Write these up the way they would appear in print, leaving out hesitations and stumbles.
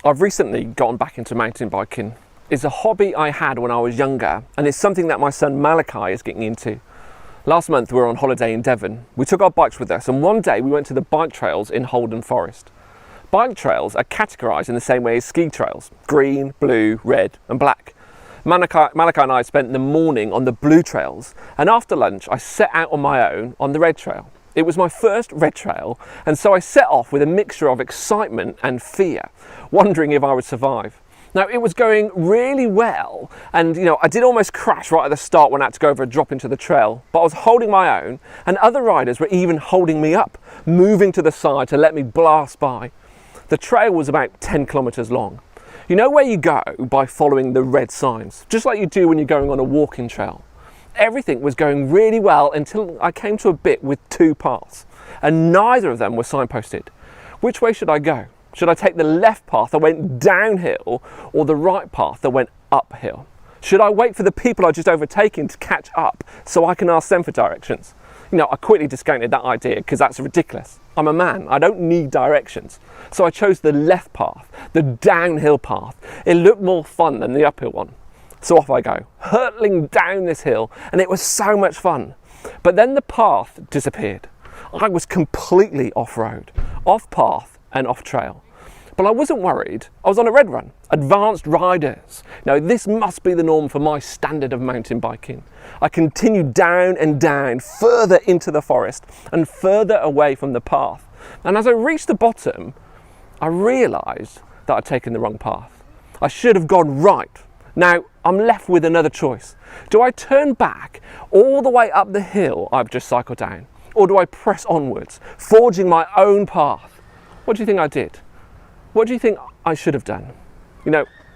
I've recently gotten back into mountain biking. It's a hobby I had when I was younger, and it's something that my son Malachi is getting into. Last month we were on holiday in Devon. We took our bikes with us, and one day we went to the bike trails in Holden Forest. Bike trails are categorised in the same way as ski trails: green, blue, red and black. Malachi and I spent the morning on the blue trails, and after lunch I set out on my own on the red trail. It was my first red trail, and so I set off with a mixture of excitement and fear, wondering if I would survive. Now, it was going really well, and I did almost crash right at the start when I had to go over a drop into the trail, but I was holding my own, and other riders were even holding me up, moving to the side to let me blast by. The trail was about 10 kilometres long. You know where you go by following the red signs, just like you do when you're going on a walking trail. Everything was going really well until I came to a bit with two paths, and neither of them were signposted. Which way should I go? Should I take the left path that went downhill or the right path that went uphill? Should I wait for the people I just overtaken to catch up so I can ask them for directions? I quickly discounted that idea because that's ridiculous. I'm a man, I don't need directions. So I chose the left path, the downhill path. It looked more fun than the uphill one. So off I go, hurtling down this hill, and it was so much fun. But then the path disappeared. I was completely off-road, off-path and off-trail. But I wasn't worried. I was on a red run, advanced riders. Now, this must be the norm for my standard of mountain biking. I continued down and down, further into the forest and further away from the path. And as I reached the bottom, I realised that I'd taken the wrong path. I should have gone right. Now, I'm left with another choice. Do I turn back all the way up the hill I've just cycled down? Or do I press onwards, forging my own path? What do you think I did? What do you think I should have done?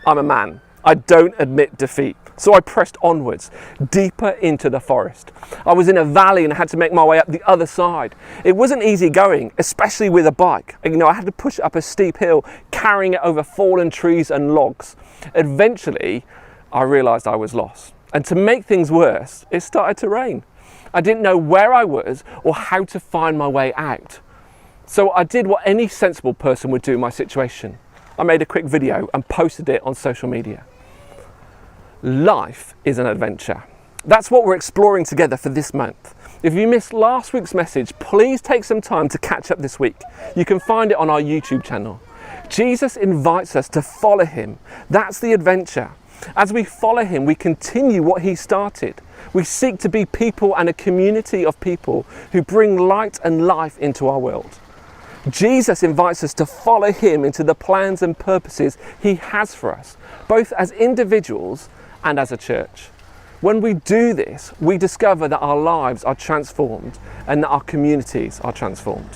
I'm a man. I don't admit defeat. So I pressed onwards, deeper into the forest. I was in a valley and I had to make my way up the other side. It wasn't easy going, especially with a bike. I had to push up a steep hill, carrying it over fallen trees and logs. Eventually, I realised I was lost. And to make things worse, it started to rain. I didn't know where I was or how to find my way out. So I did what any sensible person would do in my situation. I made a quick video and posted it on social media. Life is an adventure. That's what we're exploring together for this month. If you missed last week's message, please take some time to catch up this week. You can find it on our YouTube channel. Jesus invites us to follow him. That's the adventure. As we follow him, we continue what he started. We seek to be people and a community of people who bring light and life into our world. Jesus invites us to follow him into the plans and purposes he has for us, both as individuals and as a church. When we do this, we discover that our lives are transformed and that our communities are transformed.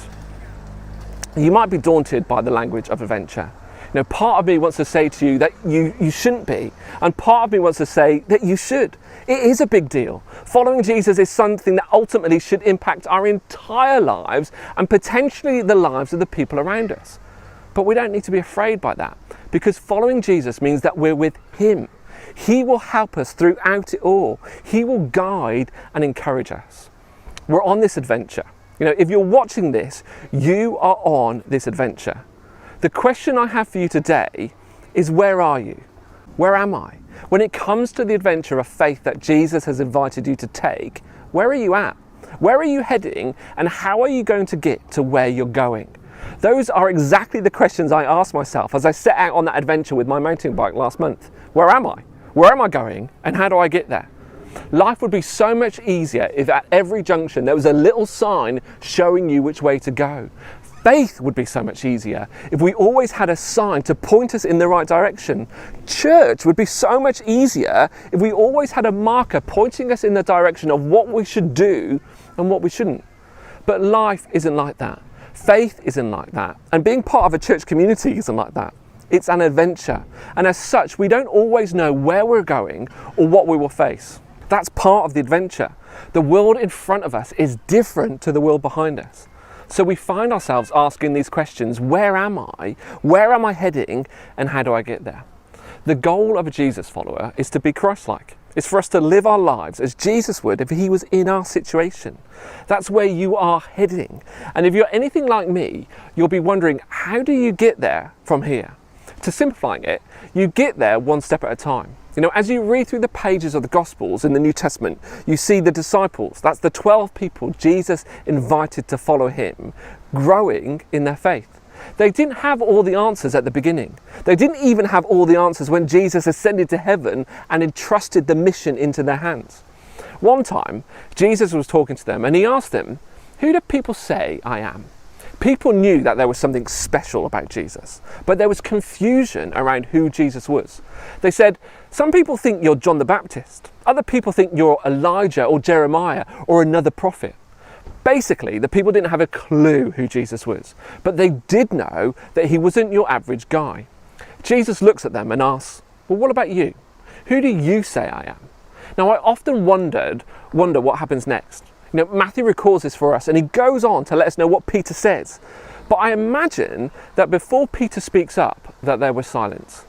You might be daunted by the language of adventure. Part of me wants to say to you that you shouldn't be, and part of me wants to say that you should. It is a big deal. Following Jesus is something that ultimately should impact our entire lives and potentially the lives of the people around us. But we don't need to be afraid by that, because following Jesus means that we're with him. He will help us throughout it all. He will guide and encourage us. We're on this adventure. If you're watching this, you are on this adventure. The question I have for you today is, where are you? Where am I? When it comes to the adventure of faith that Jesus has invited you to take, where are you at? Where are you heading, and how are you going to get to where you're going? Those are exactly the questions I asked myself as I set out on that adventure with my mountain bike last month. Where am I? Where am I going, and how do I get there? Life would be so much easier if at every junction there was a little sign showing you which way to go. Faith would be so much easier if we always had a sign to point us in the right direction. Church would be so much easier if we always had a marker pointing us in the direction of what we should do and what we shouldn't. But life isn't like that. Faith isn't like that. And being part of a church community isn't like that. It's an adventure. And as such, we don't always know where we're going or what we will face. That's part of the adventure. The world in front of us is different to the world behind us. So we find ourselves asking these questions: where am I? Where am I heading? And how do I get there? The goal of a Jesus follower is to be Christ-like. It's for us to live our lives as Jesus would if he was in our situation. That's where you are heading. And if you're anything like me, you'll be wondering, how do you get there from here? To simplifying it, you get there one step at a time. You know, as you read through the pages of the Gospels in the New Testament, you see the disciples, that's the 12 people Jesus invited to follow him, growing in their faith. They didn't have all the answers at the beginning. They didn't even have all the answers when Jesus ascended to heaven and entrusted the mission into their hands. One time, Jesus was talking to them and he asked them, "Who do people say I am?" People knew that there was something special about Jesus, but there was confusion around who Jesus was. They said, "Some people think you're John the Baptist. Other people think you're Elijah or Jeremiah or another prophet." Basically, the people didn't have a clue who Jesus was, but they did know that he wasn't your average guy. Jesus looks at them and asks, "Well, what about you? Who do you say I am?" Now, I often wonder what happens next. You know, Matthew records this for us and he goes on to let us know what Peter says. But I imagine that before Peter speaks up, that there was silence.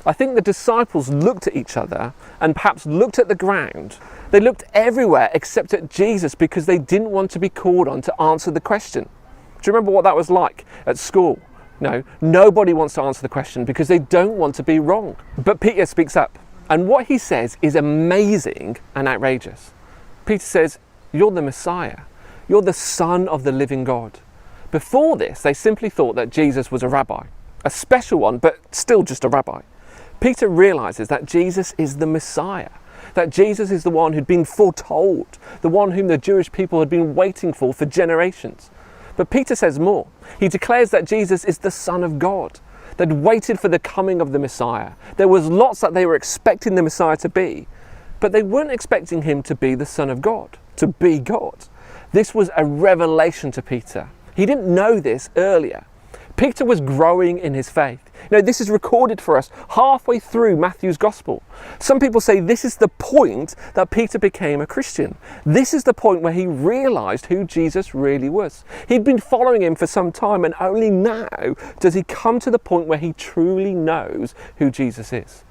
I think the disciples looked at each other and perhaps looked at the ground. They looked everywhere except at Jesus because they didn't want to be called on to answer the question. Do you remember what that was like at school? No, nobody wants to answer the question because they don't want to be wrong. But Peter speaks up, and what he says is amazing and outrageous. Peter says, "You're the Messiah. You're the Son of the living God." Before this, they simply thought that Jesus was a rabbi, a special one, but still just a rabbi. Peter realizes that Jesus is the Messiah, that Jesus is the one who'd been foretold, the one whom the Jewish people had been waiting for generations. But Peter says more. He declares that Jesus is the Son of God. They'd waited for the coming of the Messiah. There was lots that they were expecting the Messiah to be, but they weren't expecting him to be the Son of God, to be God. This was a revelation to Peter. He didn't know this earlier. Peter was growing in his faith. You know, this is recorded for us halfway through Matthew's Gospel. Some people say this is the point that Peter became a Christian. This is the point where he realized who Jesus really was. He'd been following him for some time, and only now does he come to the point where he truly knows who Jesus is.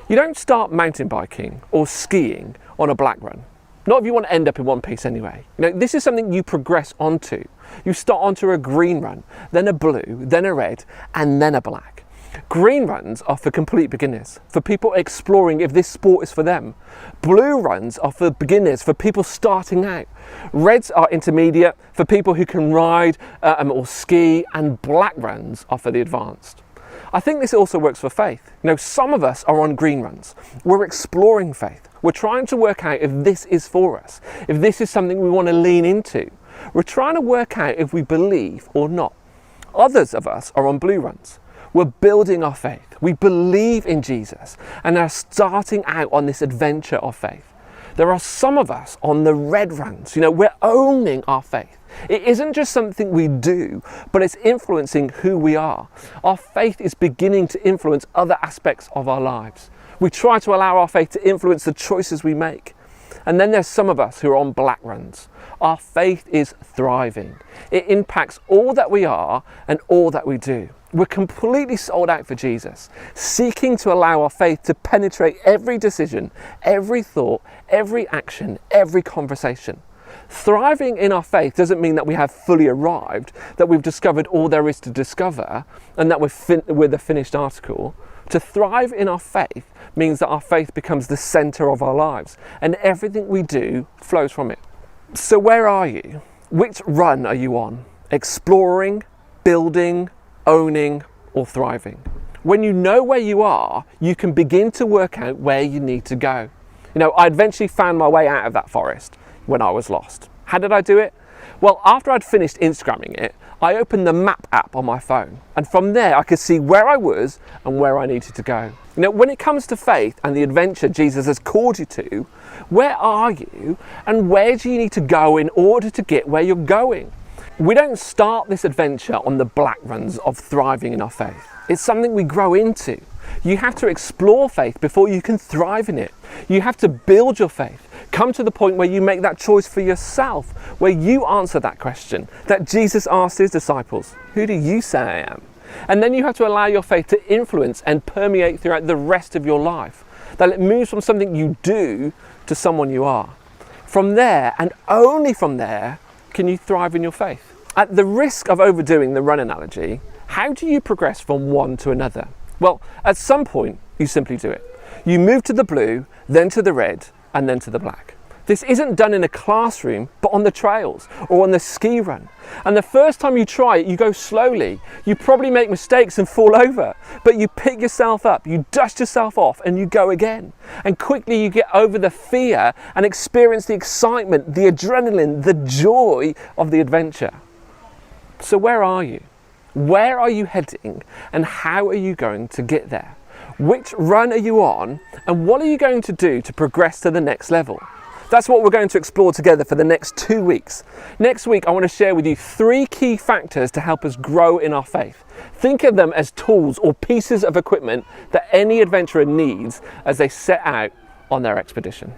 You don't start mountain biking or skiing on a black run. Not if you want to end up in one piece anyway. You know, this is something you progress onto. You start onto a green run, then a blue, then a red, and then a black. Green runs are for complete beginners, for people exploring if this sport is for them. Blue runs are for beginners, for people starting out. Reds are intermediate, for people who can ride or ski, and black runs are for the advanced. I think this also works for faith. You know, some of us are on green runs. We're exploring faith. We're trying to work out if this is for us, if this is something we want to lean into. We're trying to work out if we believe or not. Others of us are on blue runs. We're building our faith. We believe in Jesus and are starting out on this adventure of faith. There are some of us on the red runs. You know, we're owning our faith. It isn't just something we do, but it's influencing who we are. Our faith is beginning to influence other aspects of our lives. We try to allow our faith to influence the choices we make. And then there's some of us who are on black runs. Our faith is thriving. It impacts all that we are and all that we do. We're completely sold out for Jesus, seeking to allow our faith to penetrate every decision, every thought, every action, every conversation. Thriving in our faith doesn't mean that we have fully arrived, that we've discovered all there is to discover, and that we're the finished article. To thrive in our faith means that our faith becomes the center of our lives, and everything we do flows from it. So where are you? Which run are you on? Exploring, building, owning, or thriving? When you know where you are, you can begin to work out where you need to go. You know, I eventually found my way out of that forest when I was lost. How did I do it? Well, after I'd finished Instagramming it, I opened the map app on my phone, and from there I could see where I was and where I needed to go. You know, when it comes to faith and the adventure Jesus has called you to, where are you and where do you need to go in order to get where you're going? We don't start this adventure on the black runs of thriving in our faith. It's something we grow into. You have to explore faith before you can thrive in it. You have to build your faith. Come to the point where you make that choice for yourself, where you answer that question that Jesus asked his disciples, "Who do you say I am?" And then you have to allow your faith to influence and permeate throughout the rest of your life, that it moves from something you do to someone you are. From there, and only from there, can you thrive in your faith. At the risk of overdoing the run analogy, how do you progress from one to another? Well, at some point, you simply do it. You move to the blue, then to the red, and then to the black. This isn't done in a classroom, but on the trails or on the ski run. And the first time you try it, you go slowly. You probably make mistakes and fall over, but you pick yourself up, you dust yourself off, and you go again. And quickly you get over the fear and experience the excitement, the adrenaline, the joy of the adventure. So where are you? Where are you heading? And how are you going to get there? Which run are you on? And what are you going to do to progress to the next level? That's what we're going to explore together for the next 2 weeks. Next week, I want to share with you 3 key factors to help us grow in our faith. Think of them as tools or pieces of equipment that any adventurer needs as they set out on their expedition.